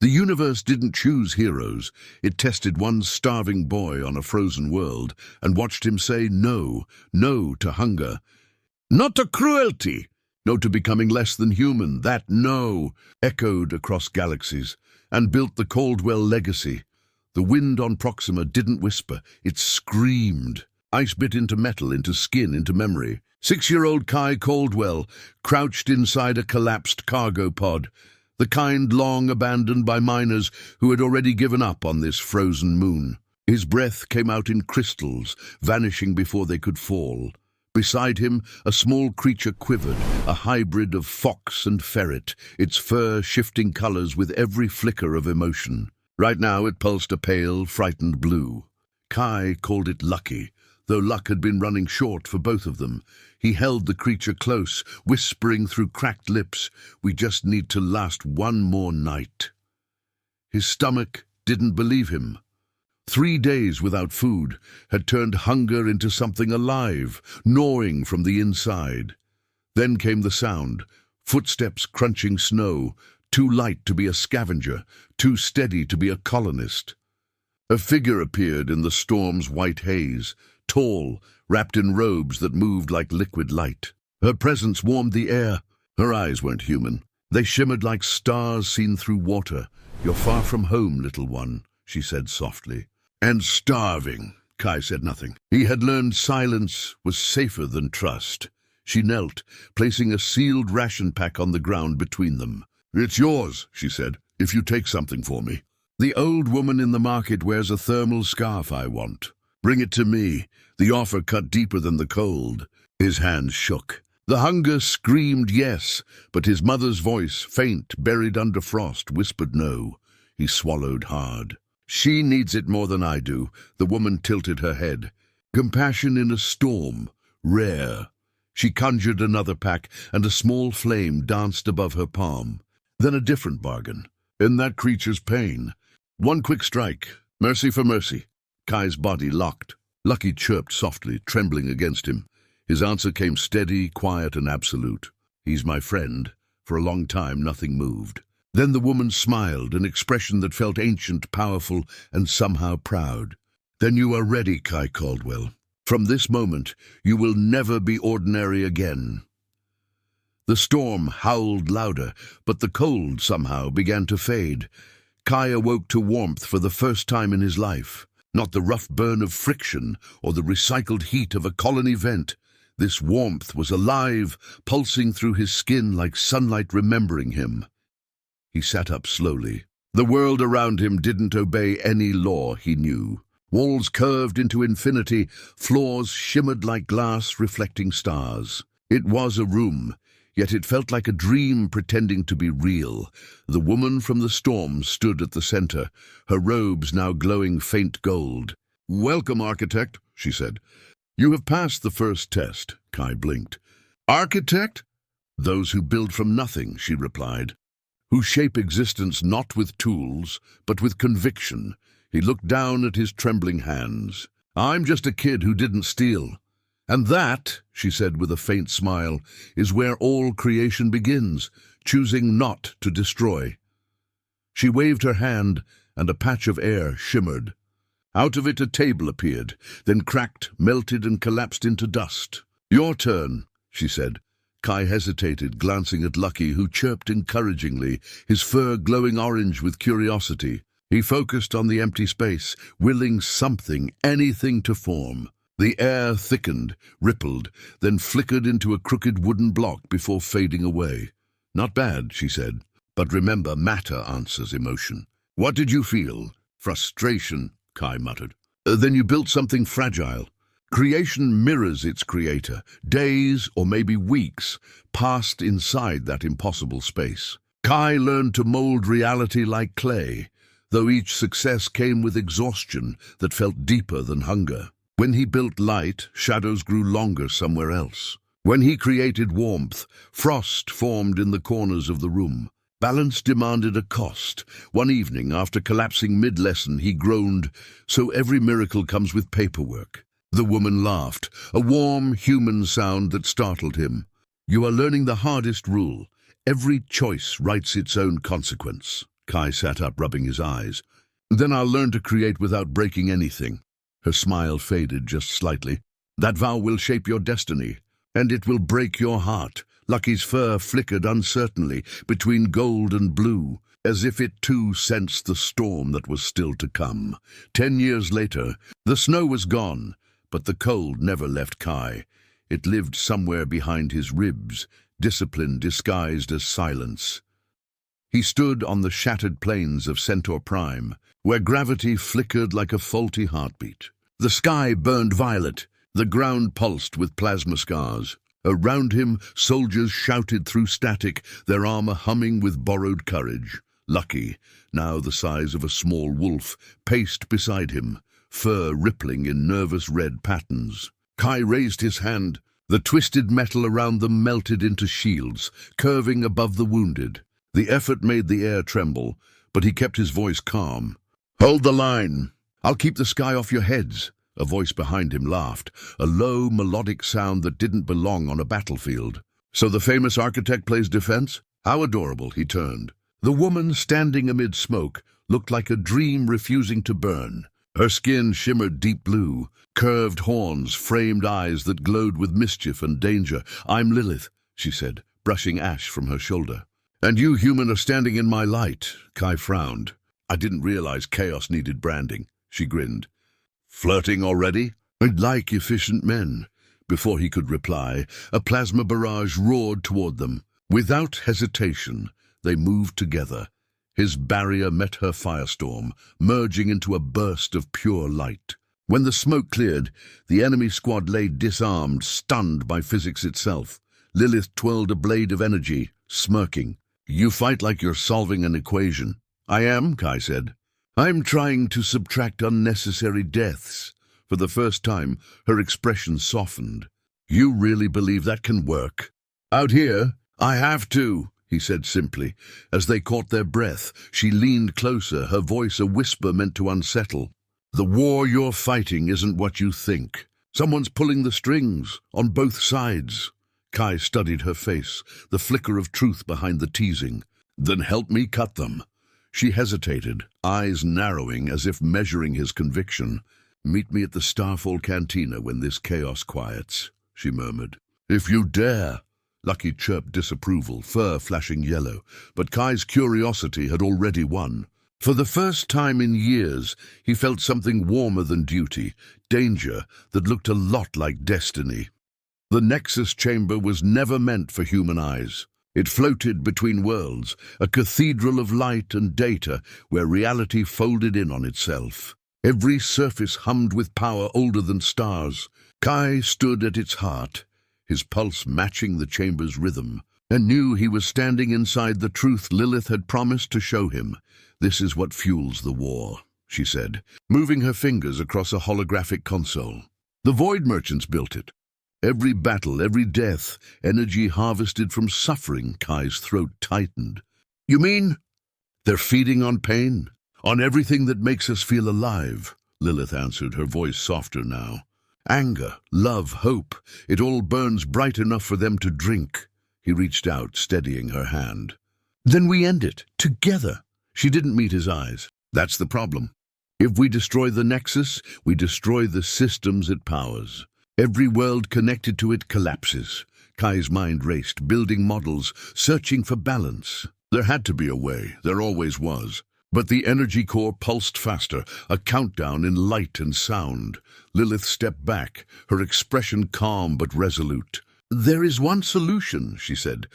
The universe didn't choose heroes. It tested one starving boy on a frozen world and watched him say no, no to hunger. Not to cruelty, no to becoming less than human. That no echoed across galaxies and built the Caldwell legacy. The wind on Proxima didn't whisper, it screamed. Ice bit into metal, into skin, into memory. 6-year-old Kai Caldwell crouched inside a collapsed cargo pod, the kind long abandoned by miners who had already given up on this frozen moon. His breath came out in crystals, vanishing before they could fall. Beside him, a small creature quivered, a hybrid of fox and ferret, its fur shifting colors with every flicker of emotion. Right now it pulsed a pale, frightened blue. Kai called it lucky, though luck had been running short for both of them. He held the creature close, whispering through cracked lips, "We just need to last one more night." His stomach didn't believe him. 3 days without food had turned hunger into something alive, gnawing from the inside. Then came the sound, footsteps crunching snow, too light to be a scavenger, too steady to be a colonist. A figure appeared in the storm's white haze, tall, wrapped in robes that moved like liquid light. Her presence warmed the air. Her eyes weren't human. They shimmered like stars seen through water. "You're far from home, little one," she said softly. "And starving." Kai said nothing. He had learned silence was safer than trust. She knelt, placing a sealed ration pack on the ground between them. "It's yours," she said, "if you take something for me. The old woman in the market wears a thermal scarf I want. Bring it to me." The offer cut deeper than the cold. His hands shook. The hunger screamed yes, but his mother's voice, faint, buried under frost, whispered no. He swallowed hard. "She needs it more than I do." The woman tilted her head. Compassion in a storm, rare. She conjured another pack, and a small flame danced above her palm. Then a different bargain. In that creature's pain. One quick strike. Mercy for mercy. Kai's body locked. Lucky chirped softly, trembling against him. His answer came steady, quiet, and absolute. "He's my friend." For a long time, nothing moved. Then the woman smiled, an expression that felt ancient, powerful, and somehow proud. "Then you are ready, Kai Caldwell. From this moment, you will never be ordinary again." The storm howled louder, but the cold somehow began to fade. Kai awoke to warmth for the first time in his life. Not the rough burn of friction or the recycled heat of a colony vent. This warmth was alive, pulsing through his skin like sunlight remembering him. He sat up slowly. The world around him didn't obey any law he knew. Walls curved into infinity, floors shimmered like glass reflecting stars. It was a room, yet it felt like a dream pretending to be real. The woman from the storm stood at the center, her robes now glowing faint gold. "Welcome, architect," she said. "You have passed the first test." Kai blinked. "Architect?" "Those who build from nothing," she replied. "Who shape existence not with tools, but with conviction." He looked down at his trembling hands. "I'm just a kid who didn't steal. And that," she said with a faint smile, "is where all creation begins, choosing not to destroy." She waved her hand, and a patch of air shimmered. Out of it a table appeared, then cracked, melted, and collapsed into dust. "Your turn," she said. Kai hesitated, glancing at Lucky, who chirped encouragingly, his fur glowing orange with curiosity. He focused on the empty space, willing something, anything to form. The air thickened, rippled, then flickered into a crooked wooden block before fading away. "Not bad," she said. "But remember, matter answers emotion." "What did you feel?" "Frustration," Kai muttered. "Then you built something fragile." Creation mirrors its creator. Days, or maybe weeks, passed inside that impossible space. Kai learned to mold reality like clay, though each success came with exhaustion that felt deeper than hunger. When he built light, shadows grew longer somewhere else. When he created warmth, frost formed in the corners of the room. Balance demanded a cost. One evening, after collapsing mid-lesson, he groaned, "So every miracle comes with paperwork." The woman laughed, a warm, human sound that startled him. "You are learning the hardest rule. Every choice writes its own consequence." Kai sat up, rubbing his eyes. Then I'll learn to create without breaking anything. Her smile faded just slightly. That vow will shape your destiny, and it will break your heart. Lucky's fur flickered uncertainly between gold and blue, as if it too sensed the storm that was still to come. 10 years later, the snow was gone, but the cold never left Kai. It lived somewhere behind his ribs, discipline disguised as silence. He stood on the shattered plains of Centaur Prime, where gravity flickered like a faulty heartbeat. The sky burned violet, the ground pulsed with plasma scars. Around him, soldiers shouted through static, their armor humming with borrowed courage. Lucky, now the size of a small wolf, paced beside him, fur rippling in nervous red patterns. Kai raised his hand. The twisted metal around them melted into shields, curving above the wounded. The effort made the air tremble, but he kept his voice calm. "Hold the line! I'll keep the sky off your heads!" A voice behind him laughed, a low, melodic sound that didn't belong on a battlefield. "So the famous architect plays defense? How adorable," he turned. The woman, standing amid smoke, looked like a dream refusing to burn. Her skin shimmered deep blue, curved horns, framed eyes that glowed with mischief and danger. "I'm Lilith," she said, brushing ash from her shoulder. "And you human are standing in my light." Kai frowned. "I didn't realize chaos needed branding," she grinned. "Flirting already? I'd like efficient men." Before he could reply, a plasma barrage roared toward them. Without hesitation, they moved together. His barrier met her firestorm, merging into a burst of pure light. When the smoke cleared, the enemy squad lay disarmed, stunned by physics itself. Lilith twirled a blade of energy, smirking. "You fight like you're solving an equation." "I am," Kai said. "I'm trying to subtract unnecessary deaths." For the first time, her expression softened. "You really believe that can work?" "Out here, I have to," he said simply. As they caught their breath, she leaned closer, her voice a whisper meant to unsettle. "The war you're fighting isn't what you think. Someone's pulling the strings, on both sides." Kai studied her face, the flicker of truth behind the teasing. "Then help me cut them." She hesitated, eyes narrowing as if measuring his conviction. "Meet me at the Starfall Cantina when this chaos quiets," she murmured. "If you dare." Lucky chirped disapproval, fur flashing yellow, but Kai's curiosity had already won. For the first time in years, he felt something warmer than duty, danger that looked a lot like destiny. The Nexus chamber was never meant for human eyes. It floated between worlds, a cathedral of light and data where reality folded in on itself. Every surface hummed with power older than stars. Kai stood at its heart, his pulse matching the chamber's rhythm, and knew he was standing inside the truth Lilith had promised to show him. "This is what fuels the war," she said, moving her fingers across a holographic console. "The Void Merchants built it. Every battle, every death, energy harvested from suffering." Kai's throat tightened. "You mean they're feeding on pain? On everything that makes us feel alive?" Lilith answered, her voice softer now. "Anger, love, hope, it all burns bright enough for them to drink." He reached out, steadying her hand. "Then we end it, together." She didn't meet his eyes. "That's the problem. If we destroy the Nexus, we destroy the systems it powers. Every world connected to it collapses." Kai's mind raced, building models, searching for balance. There had to be a way, there always was. But the energy core pulsed faster, a countdown in light and sound. Lilith stepped back, her expression calm but resolute. "There is one solution," she said.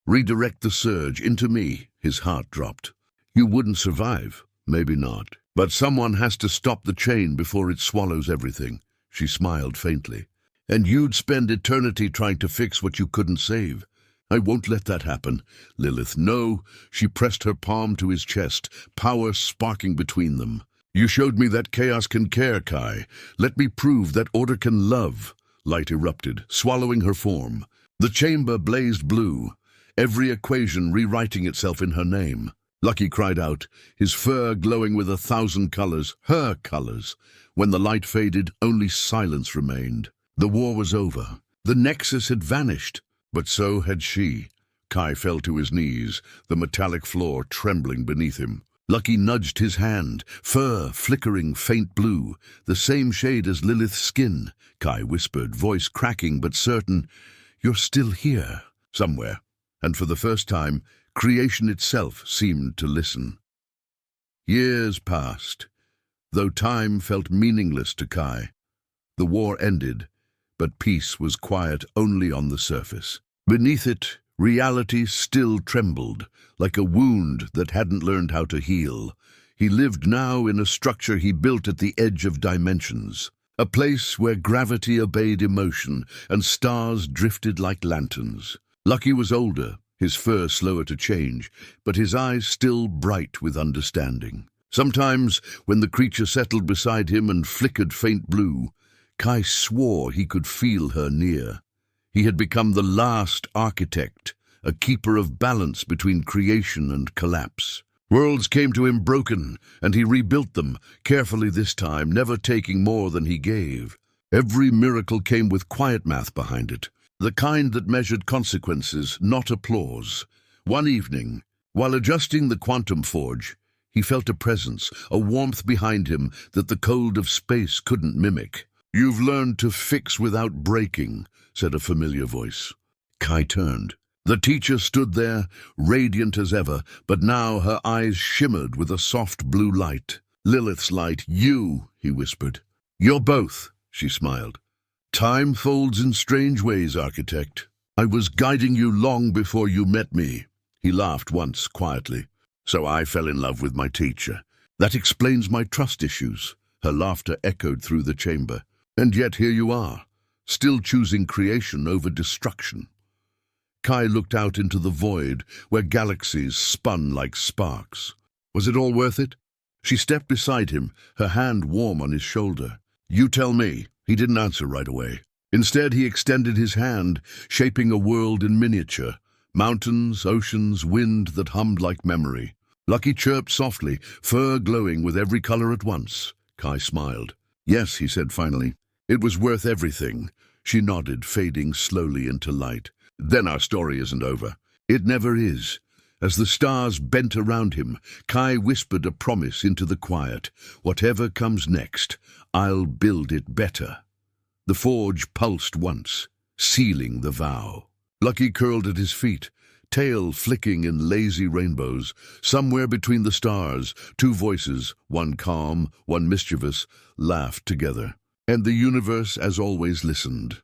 "Redirect the surge into me." His heart dropped. "You wouldn't survive." "Maybe not. But someone has to stop the chain before it swallows everything." She smiled faintly. "And you'd spend eternity trying to fix what you couldn't save." "I won't let that happen." "Lilith, no." She pressed her palm to his chest, power sparking between them. "You showed me that chaos can care, Kai. Let me prove that order can love." Light erupted, swallowing her form. The chamber blazed blue, every equation rewriting itself in her name. Lucky cried out, his fur glowing with 1,000 colors, her colors. When the light faded, only silence remained. The war was over. The Nexus had vanished, but so had she. Kai fell to his knees, the metallic floor trembling beneath him. Lucky nudged his hand, fur flickering faint blue, the same shade as Lilith's skin. Kai whispered, voice cracking but certain, "You're still here, somewhere." And for the first time, creation itself seemed to listen. Years passed, though time felt meaningless to Kai. The war ended, but peace was quiet only on the surface. Beneath it, reality still trembled, like a wound that hadn't learned how to heal. He lived now in a structure he built at the edge of dimensions, a place where gravity obeyed emotion and stars drifted like lanterns. Lucky was older, his fur slower to change, but his eyes still bright with understanding. Sometimes, when the creature settled beside him and flickered faint blue, Kai swore he could feel her near. He had become the last architect, a keeper of balance between creation and collapse. Worlds came to him broken, and he rebuilt them, carefully this time, never taking more than he gave. Every miracle came with quiet math behind it, the kind that measured consequences, not applause. One evening, while adjusting the quantum forge, he felt a presence, a warmth behind him that the cold of space couldn't mimic. "You've learned to fix without breaking," said a familiar voice. Kai turned. The teacher stood there, radiant as ever, but now her eyes shimmered with a soft blue light. "Lilith's light, you," he whispered. "You're both," she smiled. "Time folds in strange ways, architect. I was guiding you long before you met me." He laughed once, quietly. "So I fell in love with my teacher. That explains my trust issues." Her laughter echoed through the chamber. "And yet here you are, still choosing creation over destruction." Kai looked out into the void, where galaxies spun like sparks. Was it all worth it? She stepped beside him, her hand warm on his shoulder. "You tell me." He didn't answer right away. Instead, he extended his hand, shaping a world in miniature. Mountains, oceans, wind that hummed like memory. Lucky chirped softly, fur glowing with every color at once. Kai smiled. "Yes," he said finally. "It was worth everything." She nodded, fading slowly into light. "Then our story isn't over." "It never is." As the stars bent around him, Kai whispered a promise into the quiet. "Whatever comes next, I'll build it better." The forge pulsed once, sealing the vow. Lucky curled at his feet, tail flicking in lazy rainbows. Somewhere between the stars, two voices, one calm, one mischievous, laughed together. And the universe, as always, listened.